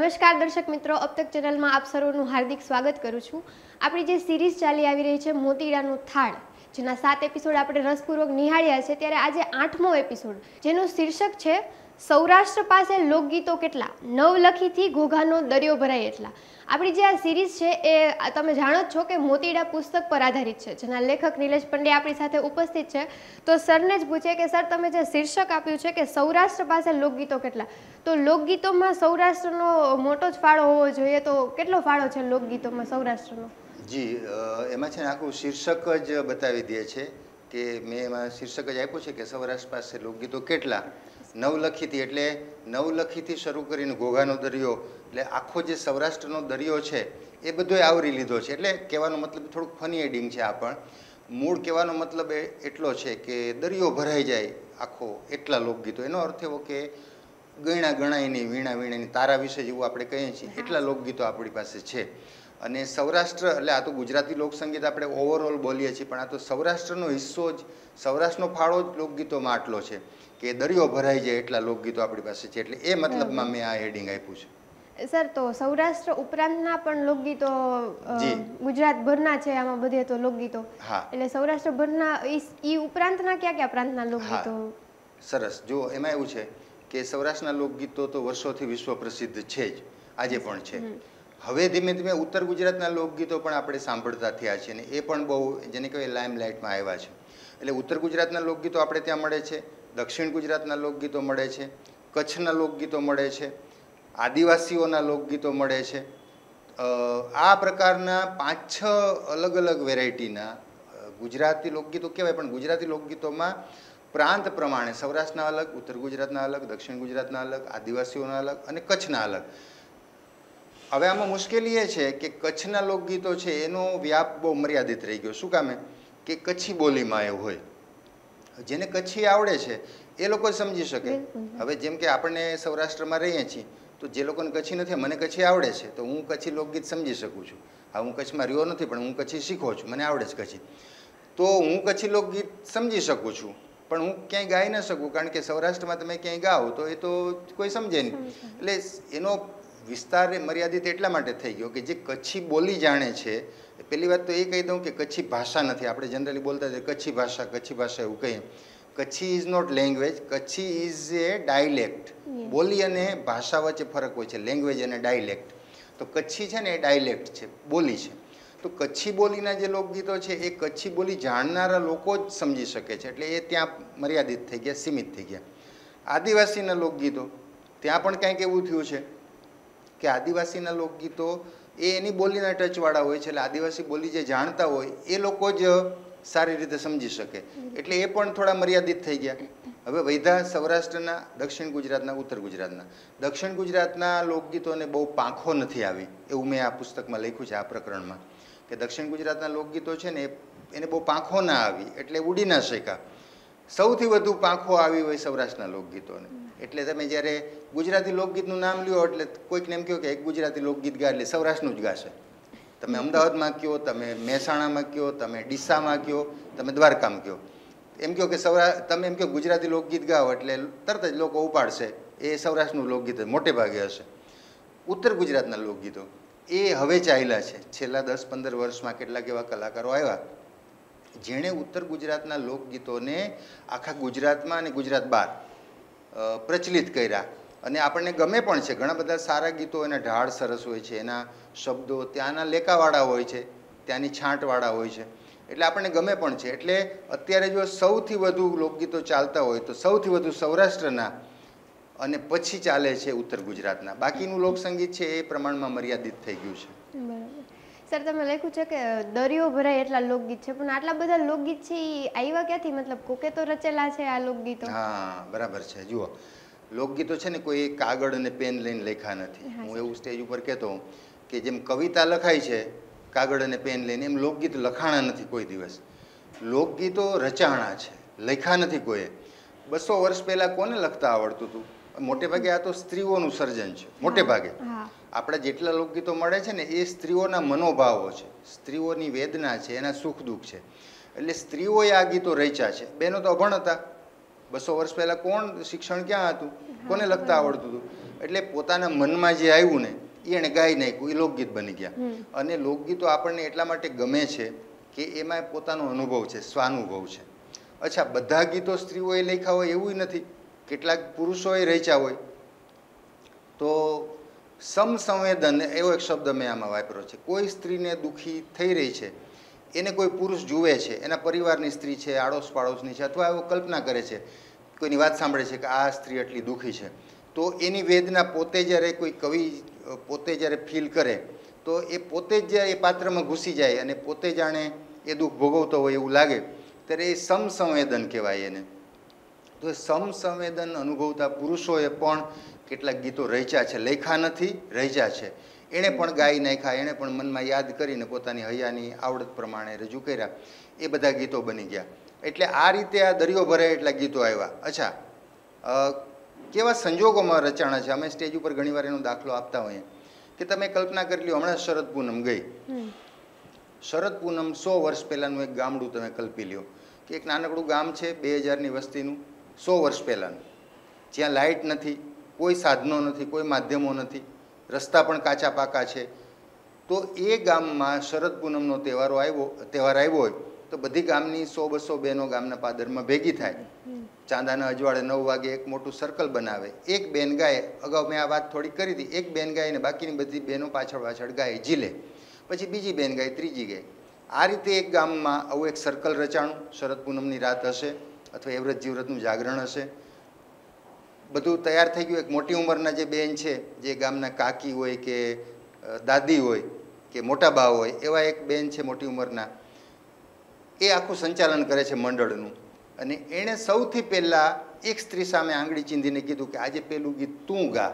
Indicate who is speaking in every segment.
Speaker 1: નમસ્કાર દર્શક મિત્રો, अब तक ચેનલમાં આપ સર્વનું હાર્દિક સ્વાગત કરું છું। આપણી જે સિરીઝ ચાલી આવી રહી છે મોતીડાનું થાળ, જેના 7 એપિસોડ આપણે રસપૂર્વક નિહાળ્યા છે, ત્યારે આજે 8મો એપિસોડ, જેનું શીર્ષક છે સૌરાષ્ટ્ર પાસે લોકગીતો કેટલા, નવલખીથી ઘોઘાનો દરિયો ભરાય એટલા। આપણી જે આ સિરીઝ છે એ તમે જાણો જ છો કે મોતીડા પુસ્તક પર આધારિત છે, જેના લેખક નિલેશ પંડ્યા આપણી સાથે ઉપસ્થિત છે। તો સરને જ પૂછે કે સર, તમે જે શીર્ષક આપ્યું છે કે સૌરાષ્ટ્ર પાસે લોકગીતો કેટલા, તો લોકગીતોમાં સૌરાષ્ટ્રનો મોટો જ ફાળો હોવો જોઈએ, તો કેટલો ફાળો છે લોકગીતોમાં સૌરાષ્ટ્રનો?
Speaker 2: જી, એમાં છે ને આખું શીર્ષક જ બતાવી દે છે કે મેં એમાં શીર્ષક જ આપ્યું છે કે સૌરાષ્ટ્ર પાસે લોકગીતો કેટલા, નવલખીથી, એટલે નવલખીથી શરૂ કરીને ઘોઘાનો દરિયો, એટલે આખો જે સૌરાષ્ટ્રનો દરિયો છે એ બધોય આવરી લીધો છે। એટલે કહેવાનો મતલબ થોડુંક ફની એડિંગ છે, આ પણ મૂળ કહેવાનો મતલબ એટલો છે કે દરિયો ભરાઈ જાય આખો એટલા લોકગીતો। એનો અર્થ એવો કે ગયણા ગણાયની, વીણા વીણાની, તારા વિશે જેવું આપણે કહીએ છીએ એટલા લોકગીતો આપણી પાસે છે। અને સૌરાષ્ટ્ર એટલે આ તો ગુજરાતી લોકસંગીત આપણે ઓવરઓલ બોલીએ છીએ, પણ આ તો સૌરાષ્ટ્રનો હિસ્સો જ, સૌરાષ્ટ્રનો ફાળો જ લોકગીતોમાં આટલો છે કે દરિયો ભરાઈ જાય એટલા લોકગીતો આપણી પાસે છે। એટલે એ મતલબમાં મેં આ હેડિંગ આપ્યું છે।
Speaker 1: સર, તો સૌરાષ્ટ્ર ઉપરાંતના પણ લોકગીતો ગુજરાતભરના છે આમાં બધે તો લોકગીતો, એટલે સૌરાષ્ટ્રભરના ઈ ઉપરાંતના કયા કયા પ્રાંતના લોકગીતો?
Speaker 2: સરસ, જો એમાં એવું છે કે સૌરાષ્ટ્રના લોકગીતો તો વર્ષોથી વિશ્વ પ્રસિદ્ધ છે જ, આજે પણ છે। હવે ધીમે ધીમે ઉત્તર ગુજરાતના લોકગીતો પણ આપણે સાંભળતા થયા છીએ અને એ પણ બહુ, જેને કહેવાય, લાઇમલાઇટમાં આવ્યા છે। એટલે ઉત્તર ગુજરાતના લોકગીતો આપણે ત્યાં મળે છે, દક્ષિણ ગુજરાતના લોકગીતો મળે છે, કચ્છના લોકગીતો મળે છે, આદિવાસીઓના લોકગીતો મળે છે। આ પ્રકારના 5-6 અલગ અલગ વેરાયટીના ગુજરાતી લોકગીતો કહેવાય, પણ ગુજરાતી લોકગીતોમાં પ્રાંત પ્રમાણે સૌરાષ્ટ્રના અલગ, ઉત્તર ગુજરાતના અલગ, દક્ષિણ ગુજરાતના અલગ, આદિવાસીઓના અલગ અને કચ્છના અલગ। હવે આમાં મુશ્કેલી એ છે કે કચ્છના લોકગીતો છે એનો વ્યાપ બહુ મર્યાદિત રહી ગયો। શું કામે કે કચ્છી બોલીમાં એ હોય, જેને કચ્છી આવડે છે એ લોકો સમજી શકે। હવે જેમ કે આપણને સૌરાષ્ટ્રમાં રહીએ છીએ તો જે લોકોને કચ્છી નથી, મને કચ્છી આવડે છે તો હું કચ્છી લોકગીત સમજી શકું છું। હા, હું કચ્છમાં રહ્યો નથી પણ હું કચ્છી શીખો છું, મને આવડે છે કચ્છી, તો હું કચ્છી લોકગીત સમજી શકું છું, પણ હું ક્યાંય ગાઈ ન શકું, કારણ કે સૌરાષ્ટ્રમાં તમે ક્યાંય ગાઓ તો એ તો કોઈ સમજે નહીં। એટલે એનો વિસ્તાર મર્યાદિત એટલા માટે થઈ ગયો કે જે કચ્છી બોલી જાણે છે, પહેલી વાત તો એ કહી દઉં કે કચ્છી ભાષા નથી, આપણે જનરલી બોલતા હતા કચ્છી ભાષા એવું કહીએ। Kutchi is not language, Kutchi is a dialect. બોલી અને ભાષા વચ્ચે ફરક હોય છે, લેંગ્વેજ અને ડાયલેક્ટ। તો કચ્છી છે ને એ ડાયલેક્ટ છે, બોલી છે। તો કચ્છી બોલીના જે લોકગીતો છે એ કચ્છી બોલી જાણનારા લોકો જ સમજી શકે છે, એટલે એ ત્યાં મર્યાદિત થઈ ગયા, સીમિત થઈ ગયા। આદિવાસીના લોકગીતો, ત્યાં પણ કંઈક એવું થયું છે કે આદિવાસીના લોકગીતો એ એની બોલીના ટચવાળા હોય છે, એટલે આદિવાસી બોલી જે જાણતા હોય એ લોકો જ સારી રીતે સમજી શકે, એટલે એ પણ થોડા મર્યાદિત થઈ ગયા। હવે વૈધા સૌરાષ્ટ્રના, દક્ષિણ ગુજરાતના, ઉત્તર ગુજરાતના। દક્ષિણ ગુજરાતના લોકગીતોને બહુ પાંખો નથી આવી, એવું મેં આ પુસ્તકમાં લખ્યું છે, આ પ્રકરણમાં, કે દક્ષિણ ગુજરાતના લોકગીતો છે ને એને બહુ પાંખો ના આવી, એટલે ઉડી ના શક્યા। સૌથી વધુ પાંખો આવી હોય સૌરાષ્ટ્રના લોકગીતોને। એટલે તમે જ્યારે ગુજરાતી લોકગીતનું નામ લ્યો એટલે કોઈકને એમ કહો કે એક ગુજરાતી લોકગીત ગાય એટલે સૌરાષ્ટ્રનું જ ગાશે। તમે અમદાવાદમાં કહો, તમે મહેસાણામાં કહો, તમે ડીસામાં કહો, તમે દ્વારકામાં કહો, એમ કહો કે તમે એમ કહો ગુજરાતી લોકગીત ગાઓ એટલે તરત જ લોકો ઉપાડશે એ સૌરાષ્ટ્રનું લોકગીત મોટે ભાગે હશે। ઉત્તર ગુજરાતના લોકગીતો એ હવે ચાલ્યા છે, છેલ્લા 10-15 વર્ષમાં કેટલાક એવા કલાકારો આવ્યા જેણે ઉત્તર ગુજરાતના લોકગીતોને આખા ગુજરાતમાં અને ગુજરાત બહાર પ્રચલિત કર્યા, અને આપણને ગમે પણ છે। ઘણા બધા સારા ગીતો, એના ઢાળ સરસ હોય છે, એના શબ્દો ત્યાંના લેકાવાળા હોય છે, ત્યાંની છાંટવાળા હોય છે, એટલે આપણને ગમે પણ છે। એટલે અત્યારે જો સૌથી વધુ લોકગીતો ચાલતા હોય તો સૌથી વધુ સૌરાષ્ટ્રના અને પછી ચાલે છે ઉત્તર ગુજરાતના। બાકીનું લોકસંગીત છે એ પ્રમાણમાં મર્યાદિત થઈ ગયું છે।
Speaker 1: બરાબર। સર, તમે લખ્યું છે કે દરિયો ભરાય એટલા લોકગીત છે, પણ આટલા બધા લોકગીત છે એ આવ્યા ક્યાંથી? મતલબ કોકે તો રચેલા છે આ લોકગીતો?
Speaker 2: હા, બરાબર છે। જુઓ, લોકગીતો છે ને કોઈ કાગળ અને પેન લઈને લખ્યા નથી। હું એવું સ્ટેજ ઉપર કહેતો કે જેમ કવિતા લખાય છે કાગળ અને પેન લઈને, એમ લોકગીત લખાણા નથી કોઈ દિવસ। લોકગીતો રચાણા છે, લખ્યા નથી કોઈએ। 200 વર્ષ પહેલાં કોને લખતા આવડતું હતું? મોટે ભાગે આ તો સ્ત્રીઓનું સર્જન છે, મોટે ભાગે। આપણા જેટલા લોકગીતો મળે છે ને એ સ્ત્રીઓના મનોભાવો છે, સ્ત્રીઓની વેદના છે, એના સુખ દુઃખ છે, એટલે સ્ત્રીઓએ આ ગીતો રચ્યા છે। બહેનો તો અભણ હતા, 200 વર્ષ પહેલાં કોણ, શિક્ષણ ક્યાં હતું, કોને લખતા આવડતું હતું? એટલે પોતાના મનમાં જે આવ્યું ને એ એણે ગાઈ નાખ્યું, એ લોકગીત બની ગયા. અને લોકગીતો આપણને એટલા માટે ગમે છે કે એમાં પોતાનો અનુભવ છે, સ્વાનુભવ છે. અચ્છા, બધા ગીતો સ્ત્રીઓએ લખ્યા હોય એવું નથી, કેટલાક પુરુષોએ રચ્યા હોય. તો સમસંવેદન એવો એક શબ્દ મેં આમાં વાપર્યો છે. કોઈ સ્ત્રીને દુઃખી થઈ રહી છે, એને કોઈ પુરુષ જુએ છે, એના પરિવારની સ્ત્રી છે, આડોશ પાડોશની છે, અથવા એવો કલ્પના કરે છે, કોઈની વાત સાંભળે છે કે આ સ્ત્રી એટલી દુઃખી છે, તો એની વેદના પોતે જ્યારે કોઈ કવિ પોતે જ્યારે ફીલ કરે તો એ પોતે જ એ પાત્રમાં ઘૂસી જાય અને પોતે જાણે એ દુઃખ ભોગવતો હોય એવું લાગે, ત્યારે એ સમસંવેદન કહેવાય એને. તો એ સમસંવેદન અનુભવતા પુરુષોએ પણ કેટલાક ગીતો રચ્યા છે, લખ્યા નથી, રચ્યા છે. એણે પણ ગાઈ નાખ્યા, એણે પણ મનમાં યાદ કરીને પોતાની હૈયાની આવડત પ્રમાણે રજૂ કર્યા, એ બધા ગીતો બની ગયા. એટલે આ રીતે આ દરિયો ભરાય એટલા ગીતો આવ્યા. અચ્છા, કેવા સંજોગોમાં રચાણા છે, અમે સ્ટેજ ઉપર ઘણીવાર એનો દાખલો આપતા હોઈએ કે તમે કલ્પના કરી લ્યો, હમણાં શરદ પૂનમ ગઈ. શરદ પૂનમ 100 વર્ષ પહેલાંનું એક ગામડું તમે કલ્પી લ્યો કે એક નાનકડું ગામ છે, 2000ની વસ્તીનું, 100 વર્ષ પહેલાંનું, જ્યાં લાઇટ નથી, કોઈ સાધનો નથી, કોઈ માધ્યમો નથી, રસ્તા પણ કાચા પાકા છે. તો એ ગામમાં શરદ પૂનમનો તહેવાર આવ્યો હોય તો બધી ગામની 100-200 બહેનો ગામના પાદરમાં ભેગી થાય, ચાંદાના અજવાળે 9 વાગે એક મોટું સર્કલ બનાવે, એક બેન ગાય, અગાઉ મેં આ વાત થોડી કરી હતી, એક બેન ગાય ને બાકીની બધી બહેનો પાછળ પાછળ ગાય, ઝીલે, પછી બીજી બેન ગાય, ત્રીજી ગાય. આ રીતે એક ગામમાં આવું એક સર્કલ રચાણું. શરદ પૂનમની રાત હશે અથવા એવ્રત જીવ્રતનું જાગરણ હશે, બધું તૈયાર થઈ ગયું. એક મોટી ઉંમરના જે બેન છે, જે ગામના કાકી હોય કે દાદી હોય કે મોટા બા હોય, એવા એક બેન છે મોટી ઉંમરના, એ આખું સંચાલન કરે છે મંડળનું. અને એણે સૌથી પહેલાં એક સ્ત્રી સામે આંગળી ચીંધીને કીધું કે આજે પેલું ગીત તું ગા.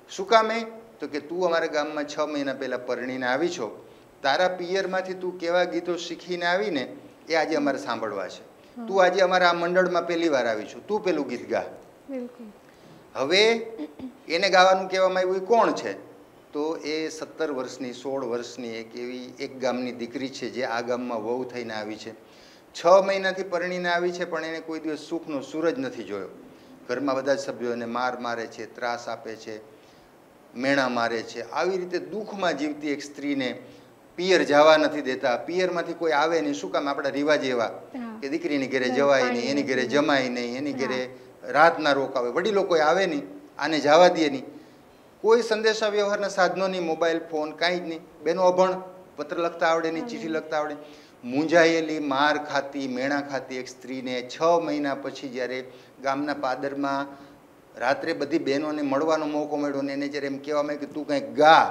Speaker 2: શું કામે? તો કે તું અમારા ગામમાં 6 મહિના પહેલાં પરણીને આવી છો, તારા પિયરમાંથી તું કેવા ગીતો શીખીને આવીને એ આજે અમારે સાંભળવા છે. તું આજે અમારા આ મંડળમાં પહેલી વાર આવી છું, તું પેલું ગીત ગા. હવે એને ગાવાનું કહેવામાં આવ્યું કોણ છે? તો એ 17 વર્ષની 16 વર્ષની એક ગામની દીકરી છે, જે આ ગામમાં વહુ થઈને આવી છે. 6 મહિનાથી પરણીને આવી છે, પણ એને કોઈ દિવસ સુખનો સૂરજ નથી જોયો. ઘરમાં બધા જ સભ્યો એને મારે છે, ત્રાસ આપે છે, મેણા મારે છે. આવી રીતે દુઃખમાં જીવતી એક સ્ત્રીને પિયર જવા નથી દેતા, પિયરમાંથી કોઈ આવે નહીં. શું કામ? આપણા રિવાજ એવા કે દીકરીની ઘરે જવાય નહીં, એની ઘરે જમાય નહીં, એની ઘરે રાત ના રોકાવે, વડીલો કોઈ આવે નહીં, આને જવા દે નહીં. કોઈ સંદેશા વ્યવહારના સાધનો નહીં, મોબાઈલ ફોન કાંઈ જ નહીં. બેનો અભણ, પત્ર લખતા આવડે નહીં, ચીઠી લખતા આવડે. મૂંઝાયેલી, માર ખાતી, મેણા ખાતી એક સ્ત્રીને 6 મહિના પછી જ્યારે ગામના પાદરમાં રાત્રે બધી બહેનોને મળવાનો મોકો મળ્યો ને એને જ્યારે એમ કહેવામાં કે તું કંઈક ગા,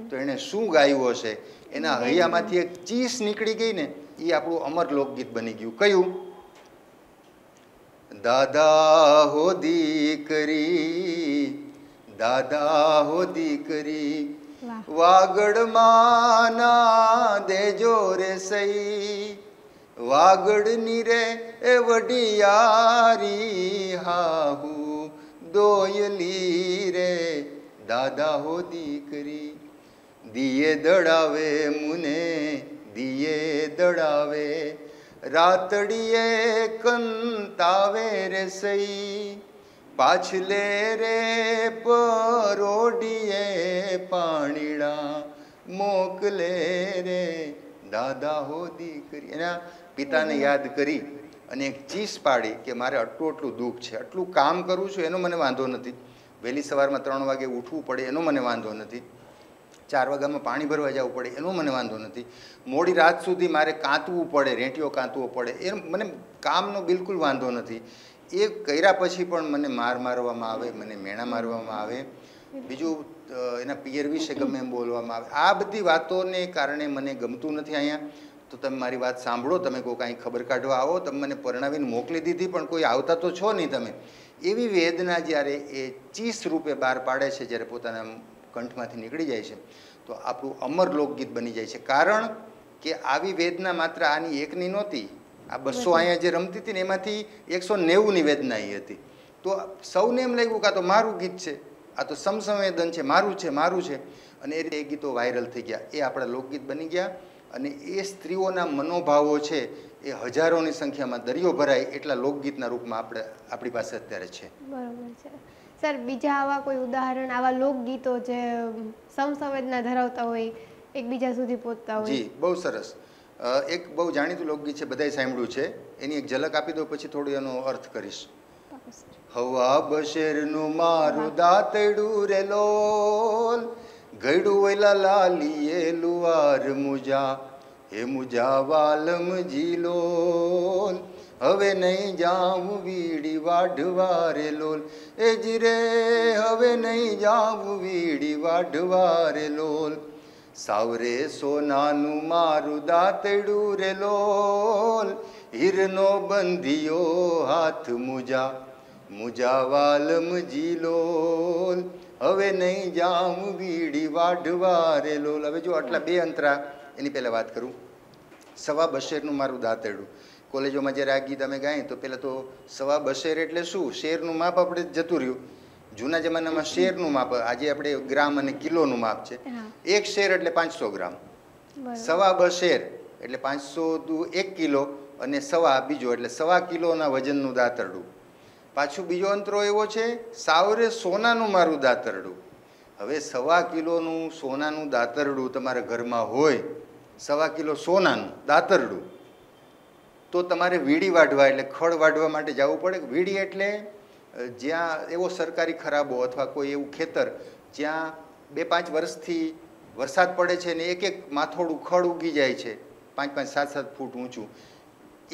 Speaker 2: તો એણે શું ગાયું હશે? એના હૈયામાંથી એક ચીસ નીકળી ગઈ ને, એ આપણું અમર લોકગીત બની ગયું. કયું? દાદા હો દીકરી, દાદા હો દીકરી, વાગડ ના દેજો રે સઈ, વાગડની રે એ વડિયારી હાહુ દોયલી રે, દાદા હો દીકરી. દિયે દડાવે મુને, દિયે દડાવે, રાતડીએ કંતાવે રે સઈ, પાછલે રે પરોડીએ પાણીડા મોકલે રે, દાદા હો દીકરી. એના પિતાને યાદ કરી અને એક ચીસ પાડી કે મારે આટલું દુઃખ છે, આટલું કામ કરું છું એનો મને વાંધો નથી, વહેલી સવારમાં 3 વાગે ઉઠવું પડે એનો મને વાંધો નથી, 4 વાગ્યામાં પાણી ભરવા જવું પડે એનો મને વાંધો નથી, મોડી રાત સુધી મારે કાંતવું પડે, રેંટીઓ કાંતવો પડે એ મને કામનો બિલકુલ વાંધો નથી. એ કર્યા પછી પણ મને મારવામાં આવે, મને મેણા મારવામાં આવે, બીજું એના પિયર વિશે ગમે એમ બોલવામાં આવે. આ બધી વાતોને કારણે મને ગમતું નથી અહીંયા. તો તમે મારી વાત સાંભળો, તમે કોઈ કાંઈ ખબર કાઢવા આવો, તમે મને પરણાવીને મોકલી દીધી પણ કોઈ આવતા તો છો નહીં તમે. એવી વેદના જ્યારે એ ચીસ રૂપે બહાર પાડે છે, જ્યારે પોતાના કંઠમાંથી નીકળી જાય છે, તો આપણું અમર લોકગીત બની જાય છે. કારણ કે આવી વેદના માત્ર આની એકની નહોતી, આ 200 અહીંયા જે રમતી હતી ને એમાંથી 190ની વેદના એ હતી. તો સૌને એમ લાગ્યું કે આ તો મારું ગીત છે, આ તો સમસંવેદન છે, મારું છે, મારું છે. અને એ રીતે એ ગીતો વાયરલ થઈ ગયા, એ આપણા લોકગીત બની ગયા. અને એ સ્ત્રીઓના મનોભાવો છે એ હજારોની સંખ્યામાં દરિયો ભરાય એટલા લોકગીતના રૂપમાં આપણી પાસે અત્યારે છે.
Speaker 1: બરાબર છે. સર બીજા આવા કોઈ ઉદાહરણ, આવા લોકગીતો જે સમસંવેદના ધરાવતા હોય, એકબીજા સુધી પહોંચતા હોય?
Speaker 2: જી, બહુ સરસ. એક બહુ જાણીતું લોકગીત છે, બધાએ સાંભળ્યું છે. એની એક ઝલક આપી દો, પછી થોડું એનો અર્થ કરીશ. હવા બશેરનું મારું દાતડું રે લોલ, ગયડું વેલા લાલીએ લુવાર મુજા, હે મુજા વાલમ જીલોલ, હવે નહીં જાવું વીડી વાઢવા રે લોલ, એ જ રે હવે નહીં જાવું વીડી વાઢવા રે લોલ, સાવરે સોનાનું મારું દાતડું રે લોલ, હીરનો બંધિયો હાથ મુજા, મુજા વાલમ જીલોલ, હવે નહીં જાઉં વીડી વાઢવા રે લોલ. હવે જો આટલા બે અંતરા, એની પહેલાં વાત કરું. સવા બશેરનું મારું દાંતરડું. કોલેજોમાં જ્યારે આ ગીત અમે ગાઈએ તો પહેલાં તો સવા બશેર એટલે શું? શેરનું માપ આપણે જતું રહ્યું. જૂના જમાનામાં શેરનું માપ, આજે આપણે ગ્રામ અને કિલોનું માપ છે. એક શેર એટલે 500 ગ્રામ. સવા બશેર એટલે 500 1 કિલો, અને સવા બીજો એટલે સવા કિલોના વજનનું દાંતરડું. પાછું બીજો અંતરો એવો છે, સાવરે સોનાનું મારું દાંતરડું. હવે સવા કિલોનું સોનાનું દાંતરડું તમારા ઘરમાં હોય, સવા કિલો સોનાનું દાંતરડું, તો તમારે વીડી વાઢવા એટલે ખડ વાઢવા માટે જવું પડે. વીડી એટલે જ્યાં એવો સરકારી ખરાબો અથવા કોઈ એવું ખેતર જ્યાં 2-5 વર્ષથી વરસાદ પડે છે ને એક માથોડું ખડ ઉગી જાય છે, 5-5, 7-7 ફૂટ ઊંચું,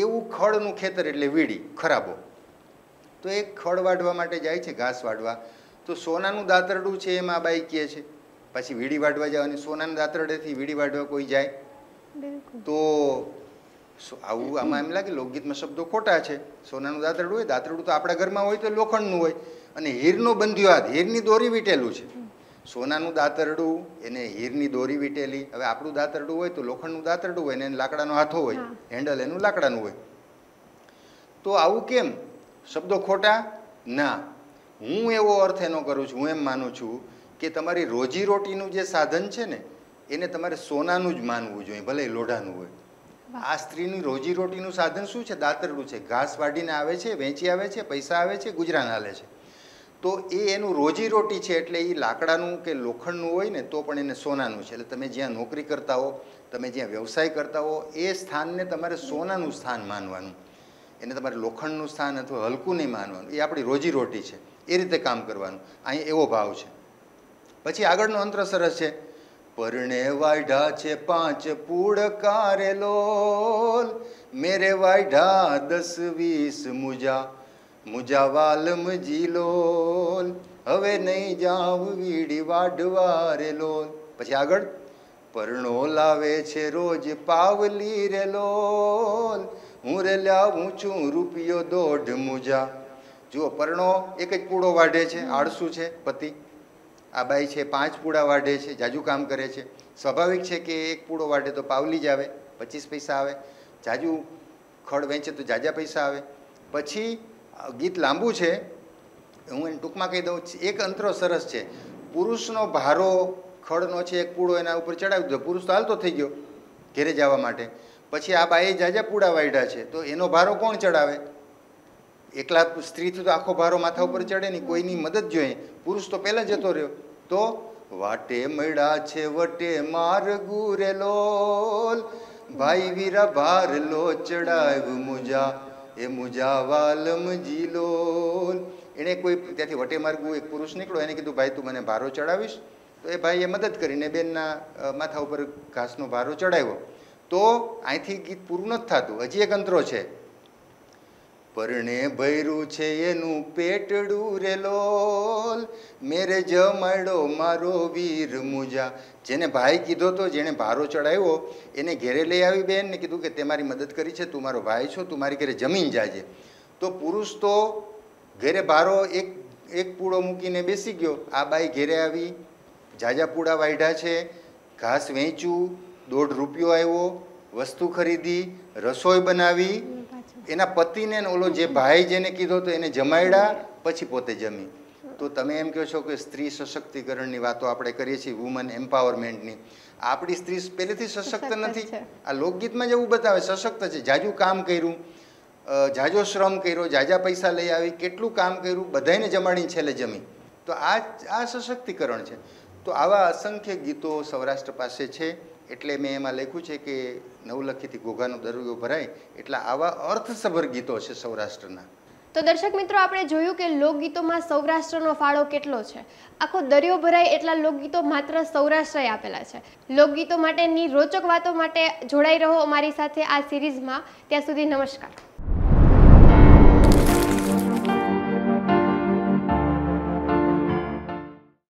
Speaker 2: એવું ખડનું ખેતર એટલે વીડી, ખરાબો. તો એ ખડ વાઢવા માટે જાય છે, ઘાસ વાઢવા. તો સોનાનું દાંતરડું છે એમાં બાઈ કહે છે, પછી વીડી વાઢવા જવાની, સોનાના દાંતરડેથી વીડી વાઢવા કોઈ જાય તો આવું આમાં એમ લાગે લોકગીતમાં શબ્દો ખોટા છે. સોનાનું દાંતરડું હોય, દાંતરડું તો આપણા ઘરમાં હોય તો લોખંડનું હોય, અને હીરનો બંધ્યો હાથ, હીરની દોરી વીટેલું છે. સોનાનું દાંતરડું એને હીરની દોરી વીટેલી. હવે આપણું દાંતરડું હોય તો લોખંડનું દાંતરડું હોય ને એને લાકડાનો હાથો હોય, હેન્ડલ એનું લાકડાનું હોય. તો આવું કેમ? શબ્દો ખોટા ના. હું એવો અર્થ એનો કરું છું, હું એમ માનું છું કે તમારી રોજીરોટીનું જે સાધન છે ને એને તમારે સોનાનું જ માનવું જોઈએ, ભલે લોઢાનું હોય. આ સ્ત્રીની રોજીરોટીનું સાધન શું છે? દાંતરડું છે. ઘાસ વાઢીને આવે છે, વેચી આવે છે, પૈસા આવે છે, ગુજરાન હાલે છે. તો એ એનું રોજીરોટી છે, એટલે એ લાકડાનું કે લોખંડનું હોય ને તો પણ એને સોનાનું છે. એટલે તમે જ્યાં નોકરી કરતા હો, તમે જ્યાં વ્યવસાય કરતા હો, એ સ્થાનને તમારે સોનાનું સ્થાન માનવાનું, એને તમારે લોખંડનું સ્થાન અથવા હલકું નહીં માનવાનું. એ આપણી રોજીરોટી છે, એ રીતે કામ કરવાનું. અહીં એવો ભાવ છે. પછી આગળનો અંતર સરસ છે, પરણે વાઢા છે 5 પુડકા રે લોલ, મેરે વાઢા 10-20 મુજા, મુજા વાલમ જીલોલ, હવે નહીં જાવ વીડી વાઢવા રે લોલ. પછી આગળ, પરણો લાવે છે રોજ પાવલી રે લોલ, હું રે લાવું છું ₹1.5 મુજા. જુઓ, પરણો એક જ પૂડો વાઢે છે, આળસુ છે પતિ. આ બાઈ છે 5 પૂડા વાઢે છે, જાજુ કામ કરે છે. સ્વાભાવિક છે કે એક પૂડો વાઢે તો પાવલી જ આવે, 25 પૈસા આવે. જાજુ ખડ વેચે તો જાજા પૈસા આવે. પછી ગીત લાંબુ છે, હું એને ટૂંકમાં કહી દઉં. એક અંતરો સરસ છે, પુરુષનો ભારો ખડનો છે, એક પૂડો એના ઉપર ચડાવી દીધો, પુરુષ તો હાલતો થઈ ગયો ઘેરે જવા માટે. પછી આ બાઈએ જાજા પૂડા વાઢ્યા છે, તો એનો ભારો કોણ ચડાવે? એકલા સ્ત્રીથી તો આખો ભારો માથા ઉપર ચડે નહીં, કોઈની મદદ જોઈએ. પુરુષ તો પહેલાં જતો રહ્યો. તો વાટે મળ્યા છે વટે માર્ગુ રે લોલ, ભાઈ વીરા ભાર લો ચડાવ મુજા, એ મુજા વાલમ જીલોલ. એણે કોઈ ત્યાંથી વટે માર્ગુ એક પુરુષ નીકળ્યો, એને કીધું ભાઈ તું મને ભારો ચડાવીશ? તો એ ભાઈએ મદદ કરીને બેનના માથા ઉપર ઘાસનો ભારો ચડાવ્યો. તો અહીંથી ગીત પૂરું નથી થતું, હજી એક અંતરો છે, પરણે ભૈરું છે એનું પેટડું રે લોલ, મેરે જમાડો મારો વીર મુજા. જેને ભાઈ કીધો તો, જેણે ભારો ચડાવ્યો એને ઘેરે લઈ આવી બેન ને કીધું કે તે મારી મદદ કરી છે, તું મારો ભાઈ છો, તું મારી ઘરે જમીન જાજે. તો પુરુષ તો ઘરે ભારો એક પૂડો મૂકીને બેસી ગયો. આ બાઈ ઘેરે આવી, જાજા પૂડા વાઢ્યા છે, ઘાસ વેચ્યું, ₹1.5 આવ્યો, વસ્તુ ખરીદી, રસોઈ બનાવી, એના પતિને ઓલો જે ભાઈ જેને કીધો તો એને જમાડ્યા, પછી પોતે જમી. તો તમે એમ કહો છો કે સ્ત્રી સશક્તિકરણની વાતો આપણે કરીએ છીએ, વુમન એમ્પાવરમેન્ટની. આપણી સ્ત્રી પહેલેથી સશક્ત નથી. આ લોકગીતમાં જ એવું બતાવે સશક્ત છે, જાજુ કામ કર્યું, જાજો શ્રમ કર્યો, જાજા પૈસા લઈ આવી, કેટલું કામ કર્યું, બધાને જમાડીને છેલ્લે જમી. તો આ સશક્તિકરણ છે. તો આવા અસંખ્ય ગીતો સૌરાષ્ટ્ર પાસે છે. એટલે મેં એમાં લખ્યું છે કે નવલખીથી ઘોઘાનો દરિયો ભરાય. એટલે આવા અર્થસભર ગીતો છે સૌરાષ્ટ્રના.
Speaker 1: તો દર્શક મિત્રો, આપણે જોયું કે લોકગીતોમાં સૌરાષ્ટ્રનો ફાળો કેટલો છે. આખો દરિયો ભરાય એટલા લોકગીતો માત્ર સૌરાષ્ટ્રએ આપેલા છે. લોકગીતો માટેની રોચક વાતો માટે જોડાઈ રહો અમારી સાથે આ સિરીઝમાં. ત્યાં સુધી નમસ્કાર.